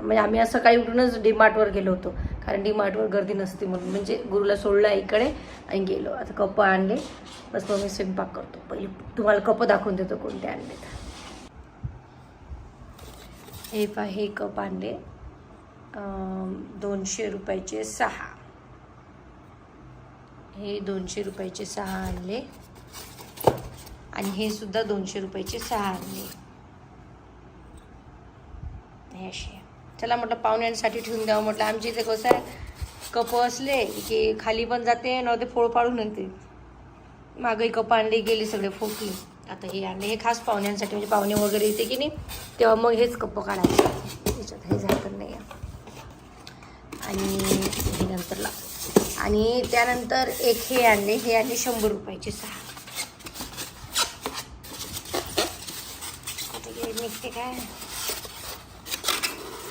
म्हणजे आम्ही आज सकाळी उठूनच डीमार्टवर गेलो होतो, कारण डीमार्टवर गर्दी नसते म्हणून. म्हणजे गुरुला सोडलं इकडे आणि गेलो. आता कप आणले, बस मग मी स्वयंपाक करतो. पहिले तुम्हाला कप दाखवून देतो कोणते आणले. हे कप आणले 200 रुपयाचे 6. हे 200 रुपयाचे 6 आणले आणि हे सुद्धा 200 रुपयाचे 6 आणले. हे असे. चला म्हटलं पाहुण्यांसाठी ठेवून द्यावं म्हटलं. आमच्या इथे कसं आहे, कप असले की खाली पण जाते न ते फोड पाडून आणते. मागही कप आणले गेली सगळे फुटले. आता हे आणले, हे खास पाहुण्यांसाठी, म्हणजे पाहुणे वगैरे येते की नाही तेव्हा मग हेच कप काढायचे. त्याच्यात हे झाकण नाही आहे. आणि हे नंतरला. आणि त्यानंतर एक हे आणले 100 रुपयाचे 6. आता हे निघते काय